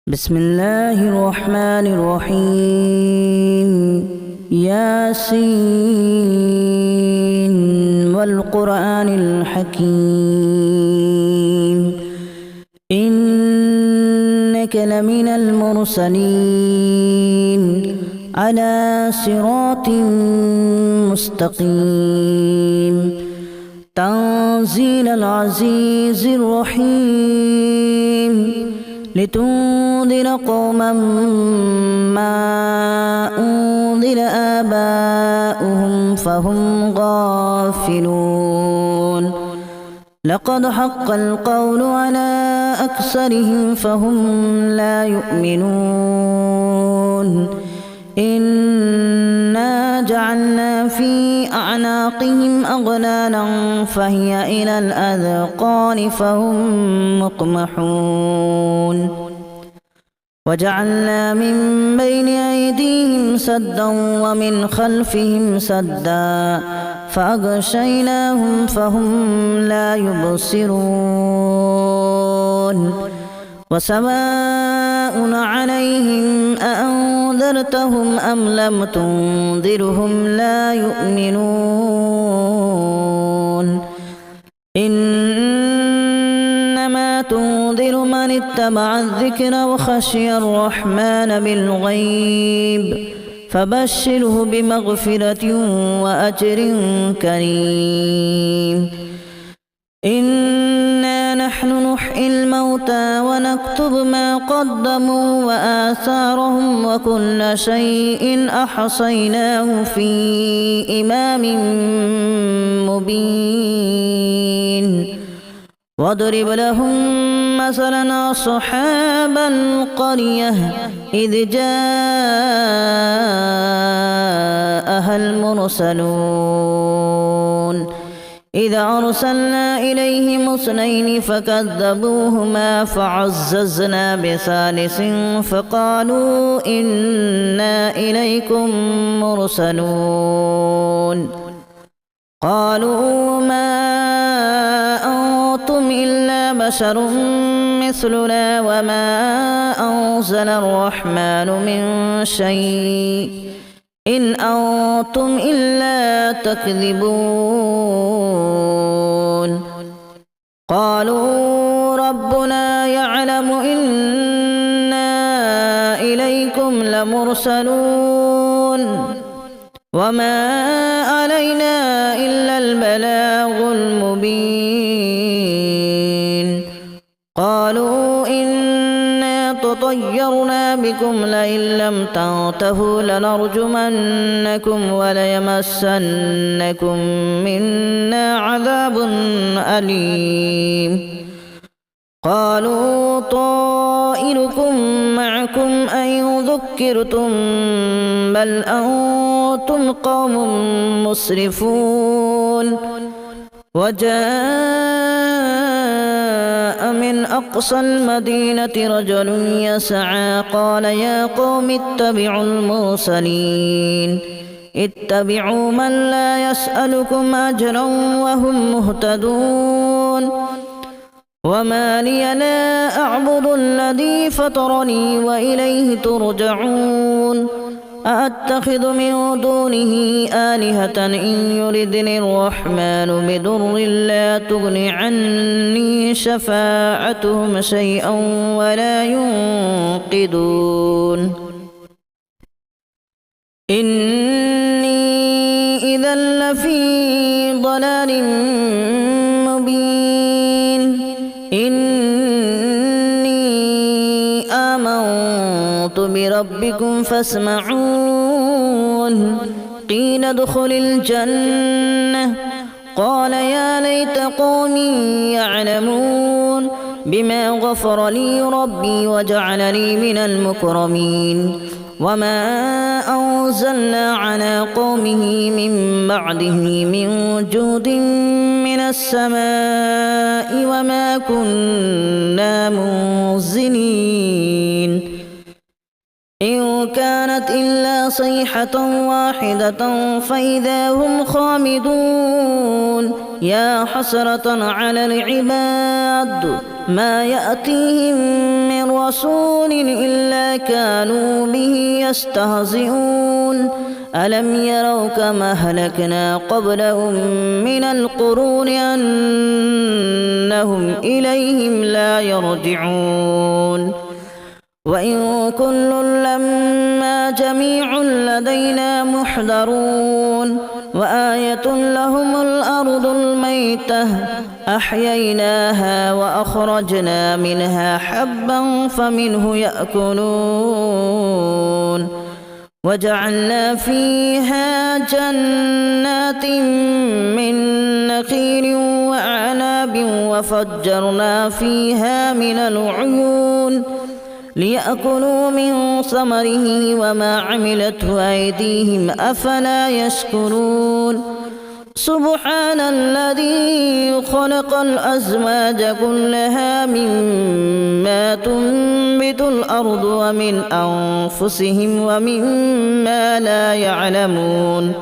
بسم الله الرحمن الرحيم ياسين والقرآن الحكيم إنك لمن المرسلين على صراط مستقيم تنزيل العزيز الرحيم لتنذر قوما ما أنذر آباؤهم فهم غافلون لقد حق القول على أكثرهم فهم لا يؤمنون إنا جعلنا في أعناقهم أغلالا فهي إلى الأذقان فهم مقمحون وجعلنا من بين أيديهم سدا ومن خلفهم سدا فأغشيناهم فهم لا يبصرون وسواء عليهم أأنذرتهم أم لم تنذرهم لا يؤمنون إنما تنذر من اتبع الذكر وخشي الرحمن بالغيب فبشره بمغفرة وأجر كريم إنا نحن نحيي الموتى ونكتب ما قدموا وآثارهم وكل شيء أحصيناه في إمام مبين واضرب لهم مثلا أصحاب القرية إذ جاءها المرسلون إذا أرسلنا إليهم اثنين فكذبوهما فعززنا بثالث فقالوا إنا إليكم مرسلون قالوا ما أنتم إلا بشر مثلنا وما أنزل الرحمن من شيء إن أنتم إلا تكذبون قالوا ربنا يعلم إنا إليكم لمرسلون وما علينا إلا البلاغ المبين قالوا إنا تطيرنا بكم لئن لم تنتهوا لنرجمنكم وليمسنكم منا عذاب أليم قالوا طائركم معكم أن ذكرتم بل أنتم قوم مسرفون وجاء من أقصى المدينة رجل يسعى قال يا قوم اتبعوا المرسلين اتبعوا من لا يسألكم أجرا وهم مهتدون وما لي لا أعبد الذي فطرني وإليه ترجعون أأتخذ من دونه آلهة إن يردني الرحمن بضر لا تغن عني شفاعتهم شيئا ولا ينقذون إني إذا لفي ضلال مبين إني آمنت بربكم فاسمعون قيل ادخل الجنة قال يا ليت قومي يعلمون بما غفر لي ربي وجعلني من المكرمين وما أنزلنا على قومه من بعده من جود من السماء وما كنا منزلين إن كانت إلا صيحة واحدة فإذا هم خامدون يا حسرة على العباد ما يأتيهم من رسول إلا كانوا به يستهزئون ألم يروا كما أهلكنا قبلهم من القرون أنهم إليهم لا يرجعون وإن كل لما جميع لدينا محضرون وآية لهم الأرض الميتة أحييناها وأخرجنا منها حبا فمنه يأكلون وجعلنا فيها جنات من نخيل وأعناب وفجرنا فيها من العيون ليأكلوا من ثمره وما عملته أيديهم أفلا يشكرون سبحان الذي خلق الأزواج كلها مما تنبت الأرض ومن أنفسهم ومما لا يعلمون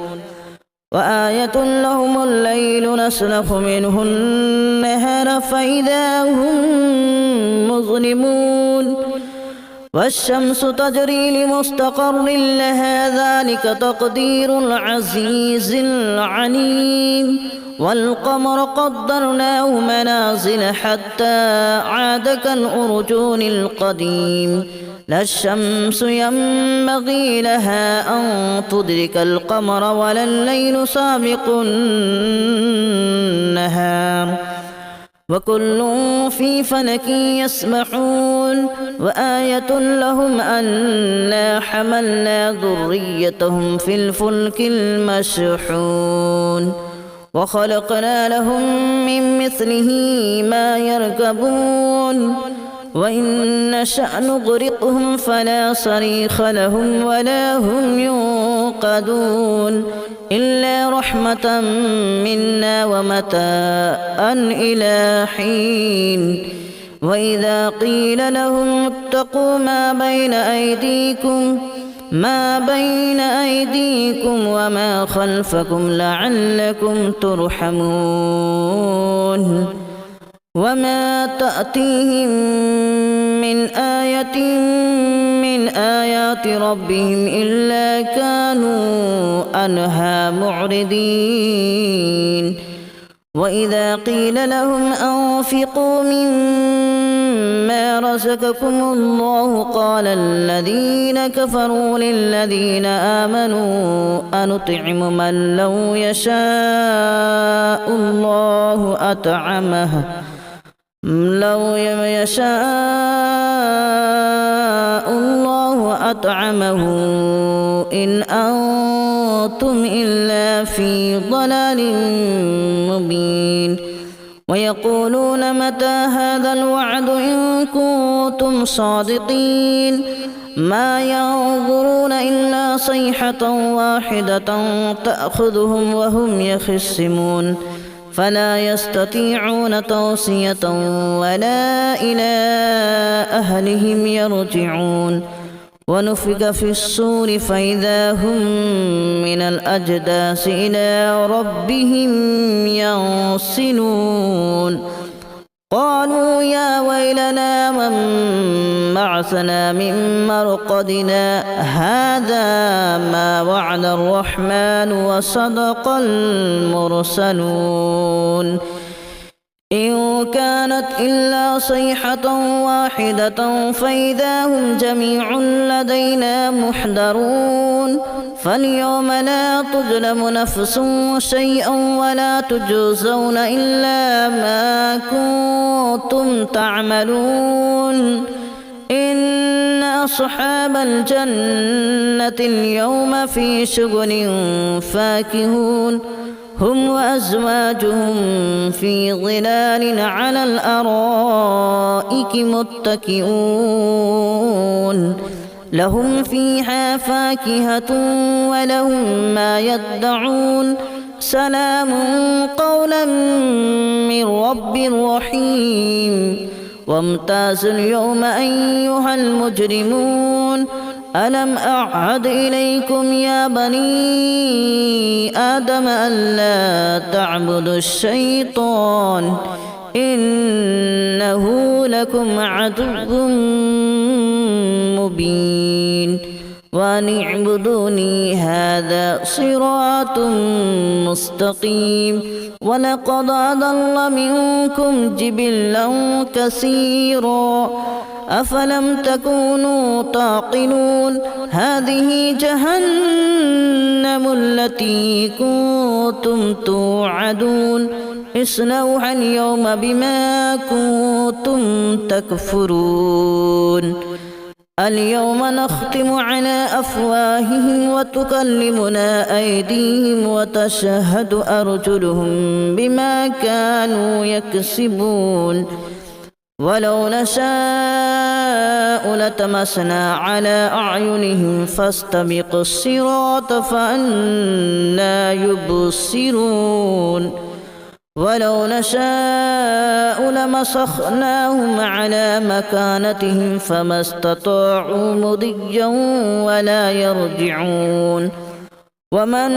وآية لهم الليل نسلخ منه النهار فإذا هم مظلمون والشمس تجري لمستقر لها ذلك تقدير العزيز العليم والقمر قدرناه منازل حتى عاد كالأرجون القديم لا الشمس ينبغي لها أن تدرك القمر ولا الليل سابق النهار وكل في فلك يسبحون وآية لهم أنا حملنا ذريتهم في الفلك المشحون وخلقنا لهم من مثله ما يركبون وإن نشأ نغرقهم فلا صريخ لهم ولا هم ينقذون إلا رحمة منا ومتاعا إلى حين وإذا قيل لهم اتقوا ما بين أيديكم وما خلفكم لعلكم ترحمون وما تأتيهم من آية من آيات ربهم إلا كانوا عنها معرضين وإذا قيل لهم أنفقوا مما رزقكم الله قال الذين كفروا للذين آمنوا أنطعم من لو يشاء الله أطعمه إن أنتم إلا في ضلال مبين ويقولون متى هذا الوعد إن كنتم صادقين ما ينظرون إلا صيحة واحدة تأخذهم وهم يخصمون فلا يستطيعون توصية ولا إلى أهلهم يرجعون ونفخ في الصور فإذا هم من الأجداث إلى ربهم ينسلون قالوا يا ويلنا من بعثنا من مرقدنا هذا ما وعد الرحمن وصدق المرسلون إن كانت إلا صيحة واحدة فإذا هم جميع لدينا محضرون فاليوم لا تظلم نفس شيئا ولا تجزون إلا ما كنتم تعملون إن أصحاب الجنة اليوم في شغل فاكهون هم وأزواجهم في ظلال على الأرائك متكئون لهم فيها فاكهة ولهم ما يدعون سلام قولا من رب رحيم وامتازوا اليوم أيها المجرمون ألم أعهد إليكم يا بني آدم ألا تعبدوا الشيطان إنه لكم عدو مبين وأن اعبدوني هذا صراط مستقيم ولقد أضل منكم جبلا كثيرا أفلم تكونوا تعقلون هذه جهنم التي كنتم توعدون اصلوها اليوم بما كنتم تكفرون اليوم نختم على أفواههم وتكلمنا أيديهم وتشهد أرجلهم بما كانوا يكسبون ولو نشاء لتمسنا على أعينهم فاستبقوا الصراط فأنى يبصرون ولو نشاء لمسخناهم على مكانتهم فما استطاعوا مضيا ولا يرجعون ومن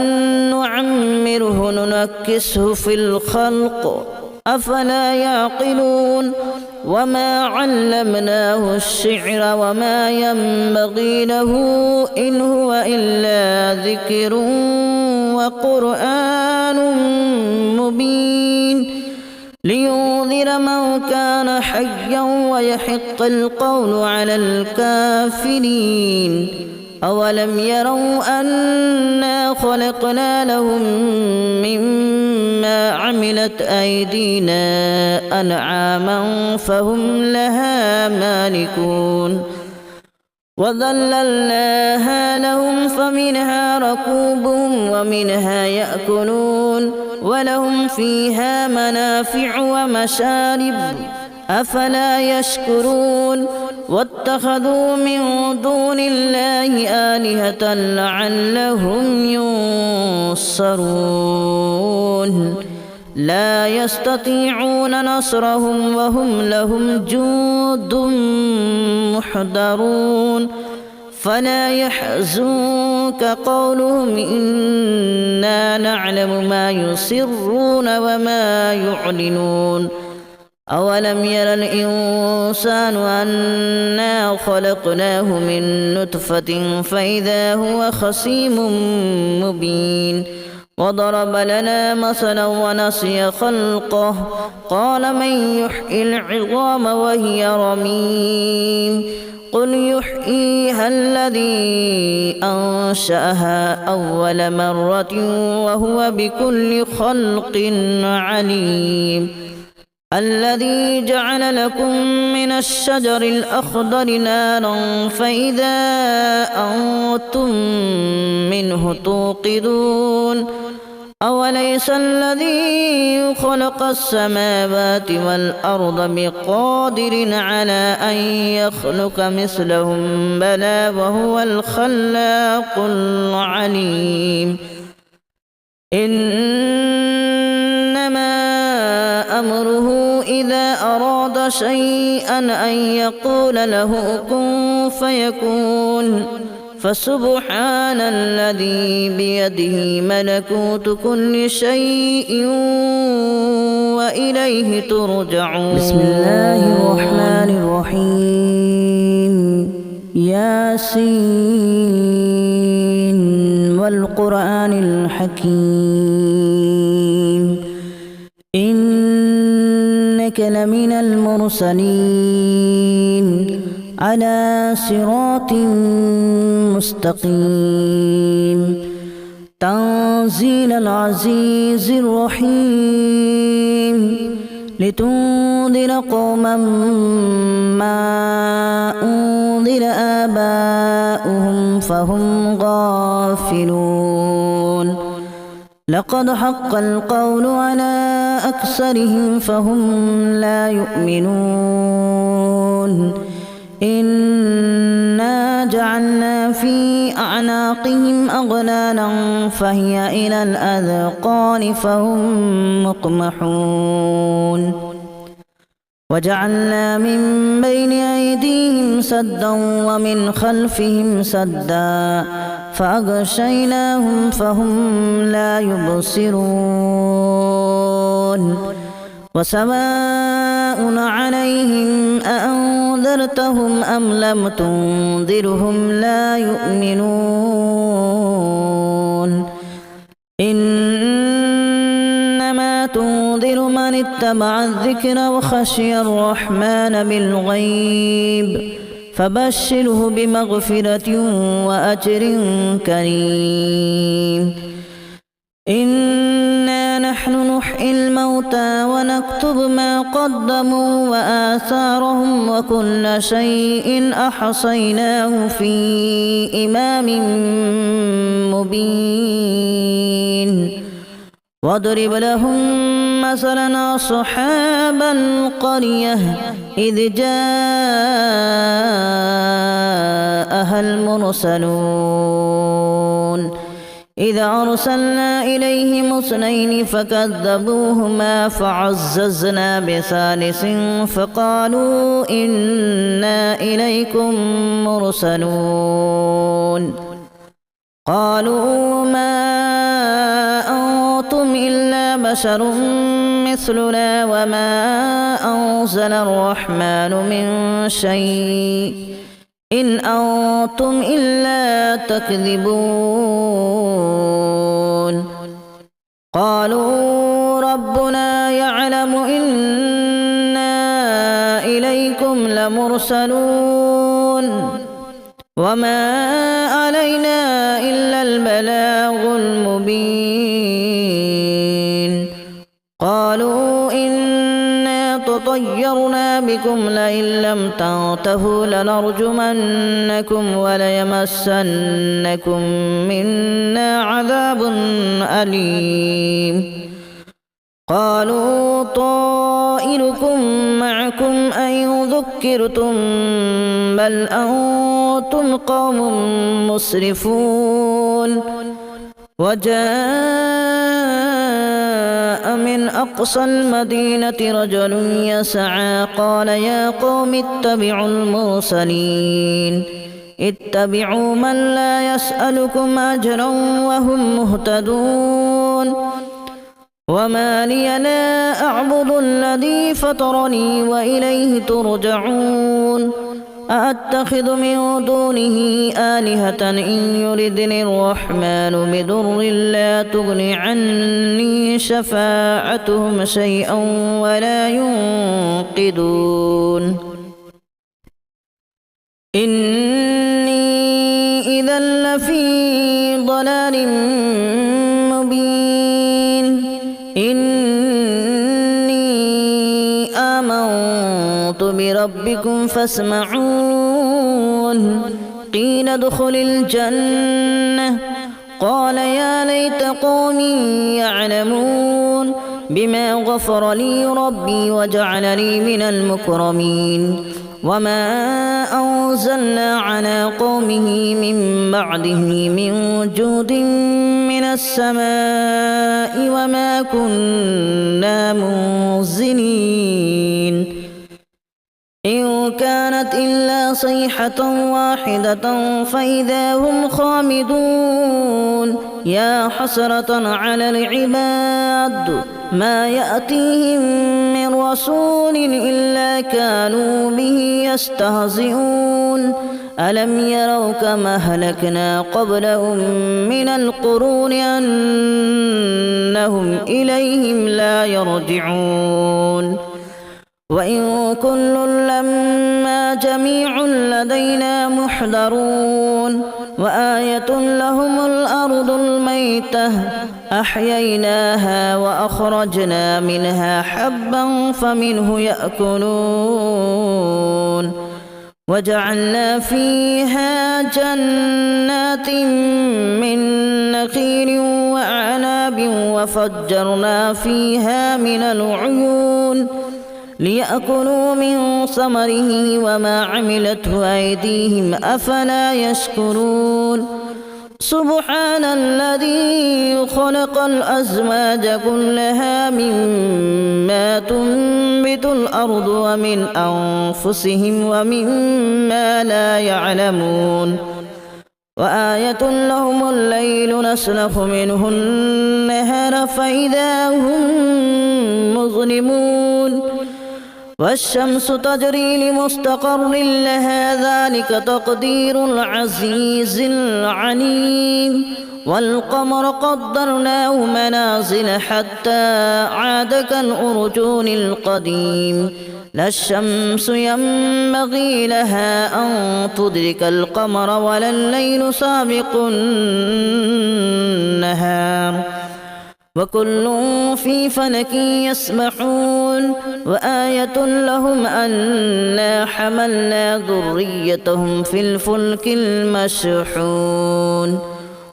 نعمره ننكسه في الخلق أفلا يعقلون وما علمناه الشعر وما ينبغي له إن هو إلا ذكر وقرآن مبين لينذر من كان حيا ويحق القول على الكافرين أولم يروا أنا خلقنا لهم مما عملت أيدينا أنعاما فهم لها مالكون وذللناها لهم فمنها ركوبهم ومنها يأكلون ولهم فيها منافع ومشارب أفلا يشكرون واتخذوا من دون الله آلهة لعلهم ينصرون لا يستطيعون نصرهم وهم لهم جند محضرون فلا يحزنك قولهم إنا نعلم ما يسرون وما يعلنون أولم ير الإنسان أنا خلقناه من نطفة فإذا هو خصيم مبين وضرب لنا مثلا ونسي خلقه قال من يحيي العظام وهي رميم قل يحييها الذي أنشأها أول مرة وهو بكل خلق عليم الذي جعل لكم من الشجر الأخضر نارا فإذا أنتم منه توقدون أوليس الذي خلق السماوات والأرض بقادر على أن يخلق مثلهم بلى وهو الخلاق العليم إنما أمره إذا أراد شيئا أن يقول له كن فيكون فسبحان الذي بيده ملكوت كل شيء وإليه ترجعون بسم الله الرحمن الرحيم ياسين والقرآن الحكيم إنك لمن المرسلين على صراط مستقيم تنزيل العزيز الرحيم لتنذر قوما ما أنذر آباؤهم فهم غافلون لقد حق القول على أكثرهم فهم لا يؤمنون إنا جعلنا في أعناقهم أغلالا فهي إلى الأذقان فهم مقمحون وجعلنا من بين أيديهم سدا ومن خلفهم سدا فأغشيناهم فهم لا يبصرون وسواء عليهم أأنذرتهم أم لم تنذرهم لا يؤمنون إنما تنذر من اتبع الذكر وخشي الرحمن بالغيب فبشره بمغفرة وأجر كريم إنا نحن نحيي الموتى ونكتب ما قدموا وآثارهم وكل شيء أحصيناه في إمام مبين واضرب لهم مثلا أصحاب القرية إذ جاءها المرسلون إذ أرسلنا إليهم اثنين فكذبوهما فعززنا بثالث فقالوا إنا إليكم مرسلون قالوا ما أنتم إلا بشر مثلنا وما أنزل الرحمن من شيء إن أنتم إلا تكذبون قالوا ربنا يعلم إنا إليكم لمرسلون وما علينا إلا البلاغ المبين قالوا إنا تطيرنا بكم لئن لم تنتهوا لنرجمنكم وليمسنكم منا عذاب أليم قالوا طائركم معكم أن ذكرتم بل أنتم قوم مسرفون وجاء من أقصى المدينة رجل يسعى قال يا قوم اتبعوا المرسلين اتبعوا من لا يسألكم أجرا وهم مهتدون وما لي لا أعبد الذي فطرني وإليه ترجعون أأتخذ من دونه آلهة إن يردني الرحمن بضر لا تغن عني شفاعتهم شيئا ولا ينقذون إني إذا لفي ضلال مبين إني آمنت بربكم فاسمعون قيل ادخل الجنة قال يا ليت قومي يعلمون بما غفر لي ربي وجعلني من المكرمين وما أنزلنا على قومه من بعده من جود من السماء وما كنا منزلين إن كانت إلا صيحة واحدة فإذا هم خامدون يا حسرة على العباد ما يأتيهم من رسول إلا كانوا به يستهزئون ألم يروا كما أهلكنا قبلهم من القرون أنهم إليهم لا يرجعون وإن كل لما جميع لدينا محضرون وآية لهم الأرض الميتة أحييناها وأخرجنا منها حبا فمنه يأكلون وجعلنا فيها جنات من نخيل وأعناب وفجرنا فيها من العيون ليأكلوا من ثمره وما عملته أيديهم أفلا يشكرون سبحان الذي خلق الأزواج كلها مما تنبت الأرض ومن أنفسهم ومما لا يعلمون وآية لهم الليل نسلخ منه النهار فإذا هم مظلمون والشمس تجري لمستقر لها ذلك تقدير العزيز العليم والقمر قدرناه منازل حتى عاد كالأرجون القديم لا الشمس ينبغي لها أن تدرك القمر ولا الليل سابق النهار وكل في فلك يسبحون وآية لهم أنا حملنا ذريتهم في الفلك المشحون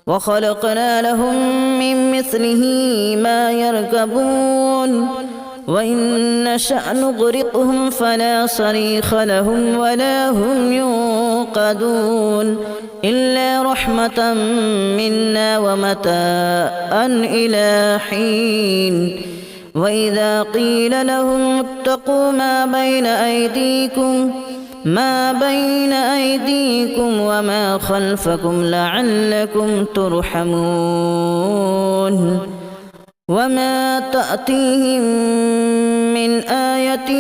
وخلقنا لهم من مثله ما يركبون وإن نشأ نغرقهم فلا صريخ لهم ولا هم ينقذون إلا رحمة منا ومتاعا إلى حين وإذا قيل لهم اتقوا ما بين أيديكم وما خلفكم لعلكم ترحمون وما تأتيهم من آية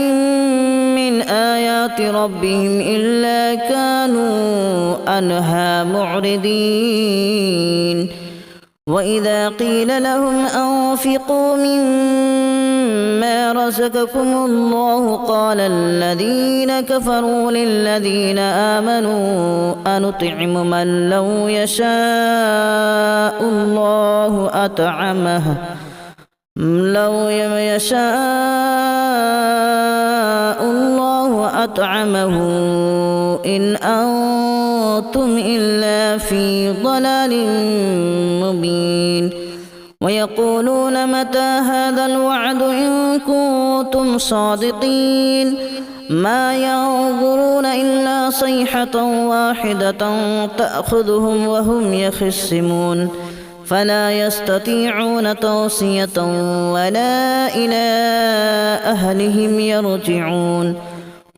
من آيات ربهم إلا كانوا عنها معرضين وإذا قيل لهم أنفقوا مما رزقكم الله قال الذين كفروا للذين آمنوا أنطعم من لو يشاء الله أطعمه إن أنتم إلا في ضلال مبين ويقولون متى هذا الوعد إن كنتم صادقين ما ينظرون إلا صيحة واحدة تأخذهم وهم يخصمون فلا يستطيعون توصية ولا إلى أهلهم يرجعون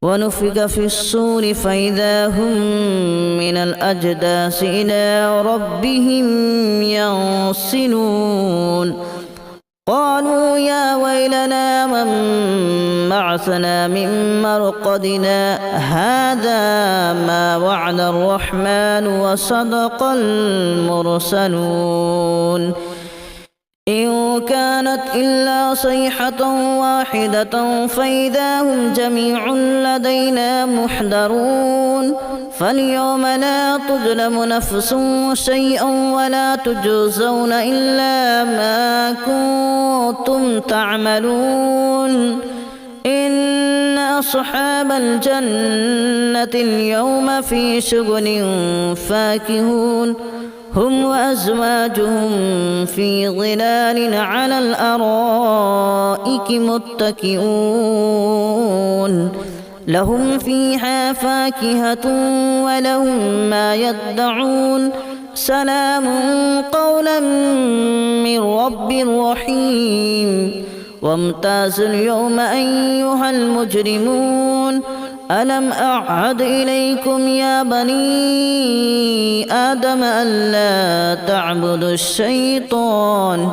ونفخ في الصور فإذا هم من الأجداث إلى ربهم ينسلون قالوا يا ويلنا من بعثنا من مرقدنا هذا ما وعد الرحمن وصدق المرسلون إن كانت إلا صيحة واحدة فإذا هم جميع لدينا محضرون فاليوم لا تظلم نفس شيئا ولا تجزون إلا ما كنتم تعملون إن أصحاب الجنة اليوم في شغل فاكهون هم وأزواجهم في ظلال على الأرائك متكئون لهم فيها فاكهة ولهم ما يدعون سلام قولا من رب رحيم وامتازوا اليوم أيها المجرمون ألم أعهد إليكم يا بني آدم ألا تعبدوا الشيطان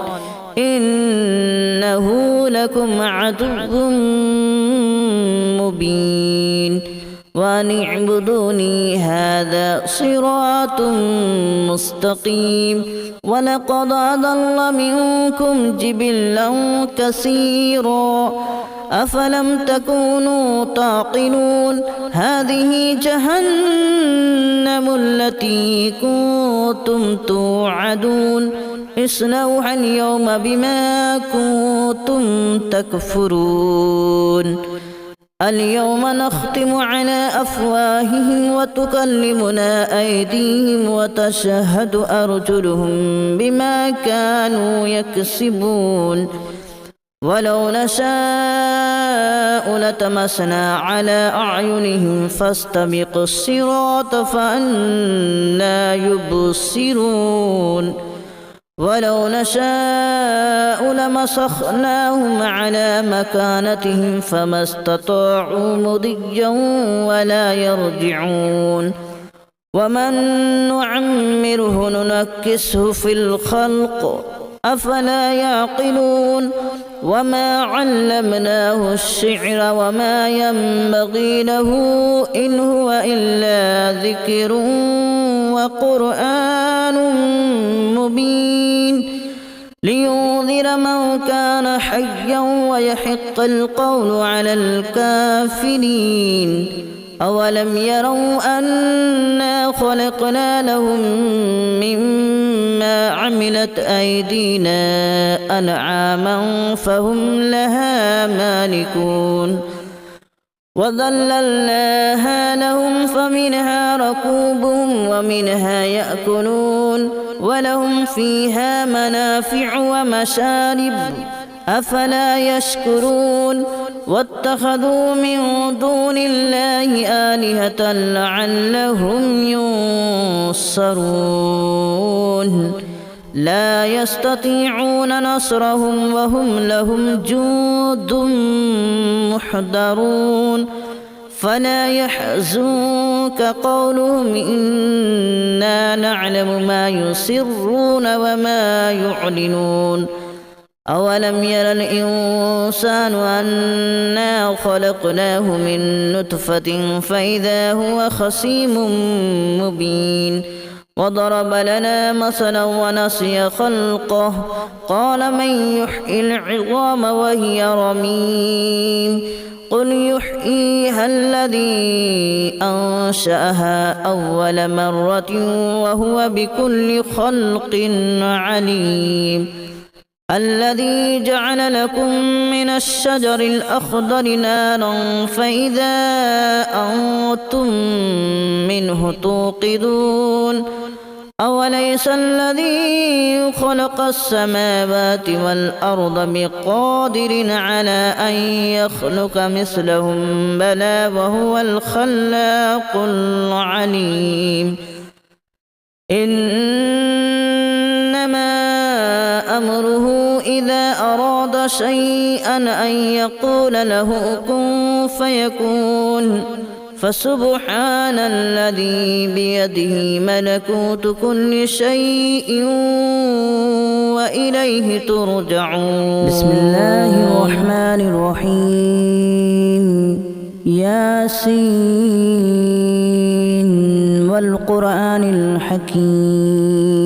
إنه لكم عدو مبين وأن اعبدوني هذا صراط مستقيم ولقد أضل منكم جبلا كثيرا أفلم تكونوا تعقلون هذه جهنم التي كنتم توعدون اصلوها اليوم بما كنتم تكفرون اليوم نختم على أفواههم وتكلمنا أيديهم وتشهد أرجلهم بما كانوا يكسبون ولو نشاء لتمسنا على أعينهم فاستبقوا الصراط فأنى يبصرون ولو نشاء لمسخناهم على مكانتهم فما استطاعوا مضيا ولا يرجعون ومن نعمره ننكسه في الخلق أفلا يعقلون وما علمناه الشعر وما ينبغي له إن هو إلا ذكر وقرآن مبين لينذر من كان حيا ويحق القول على الكافرين أولم يروا أنا خلقنا لهم مما عملت أيدينا أنعاما فهم لها مالكون وذللناها لهم فمنها ركوبهم ومنها يأكلون ولهم فيها منافع ومشارب أفلا يشكرون واتخذوا من دون الله آلهة لعلهم ينصرون لا يستطيعون نصرهم وهم لهم جند محضرون فلا يحزنك قولهم إنا نعلم ما يسرون وما يعلنون أولم ير الإنسان أنا خلقناه من نطفة فإذا هو خصيم مبين وضرب لنا مثلا ونسي خلقه قال من يحيي العظام وهي رميم قل يحييها الذي أنشأها أول مرة وهو بكل خلق عليم الذي جعل لكم من الشجر الأخضر نارا فإذا أنتم منه توقدون أوليس الذي خلق السماوات والأرض بقادر على أن يخلق مثلهم بلى وهو الخلاق العليم إنما أمره إذا أراد شيئا أن يقول له كن فيكون فسبحان الذي بيده ملكوت كل شيء وإليه ترجعون بسم الله الرحمن الرحيم ياسين والقرآن الحكيم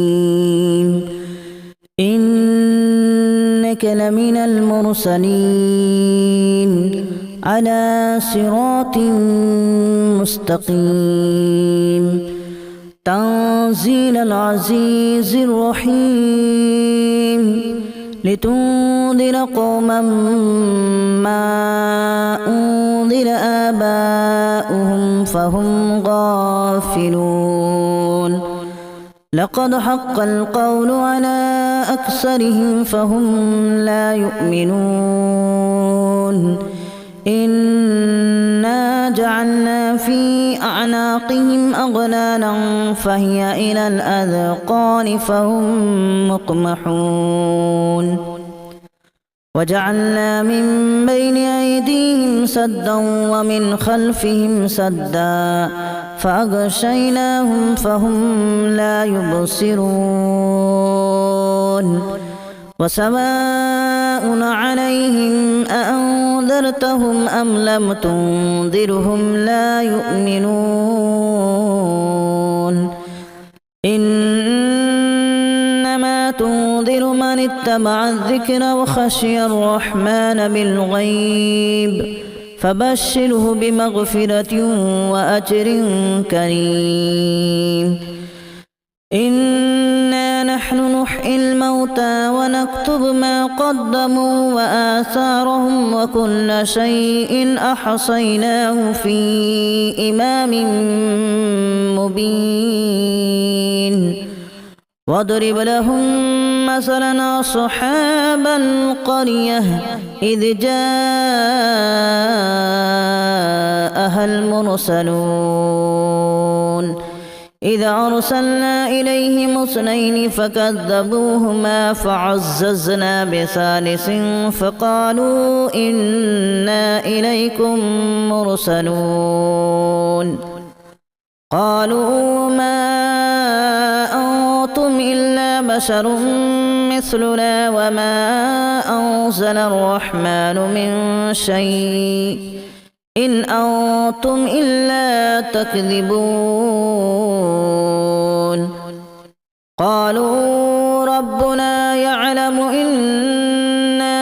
إنك لمن المرسلين على صراط مستقيم تنزيل العزيز الرحيم لتنذر قوما ما أنذر آباؤهم فهم غافلون لقد حق القول على أكثرهم فهم لا يؤمنون إنا جعلنا في أعناقهم أغلالا فهي إلى الأذقان فهم مقمحون وجعلنا من بين أيديهم سدا ومن خلفهم سدا فأغشيناهم فهم لا يبصرون وسواء عليهم أأنذرتهم أم لم تنذرهم لا يؤمنون إنما تنذر من اتبع الذكر وخشي الرحمن بالغيب فبشره بمغفرة وأجر كريم إنا نحن نحيي الموتى ونكتب ما قدموا وآثارهم وكل شيء أحصيناه في إمام مبين واضرب لهم مثلا أصحاب القرية إذ جاءها المرسلون إذا أرسلنا إليهم اثنين فكذبوهما فعززنا بثالث فقالوا إنا إليكم مرسلون قالوا ما أنتم إلا بشر مثلنا وما أنزل الرحمن من شيء إن أنتم إلا تكذبون قالوا ربنا يعلم إنا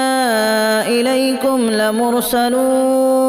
إليكم لمرسلون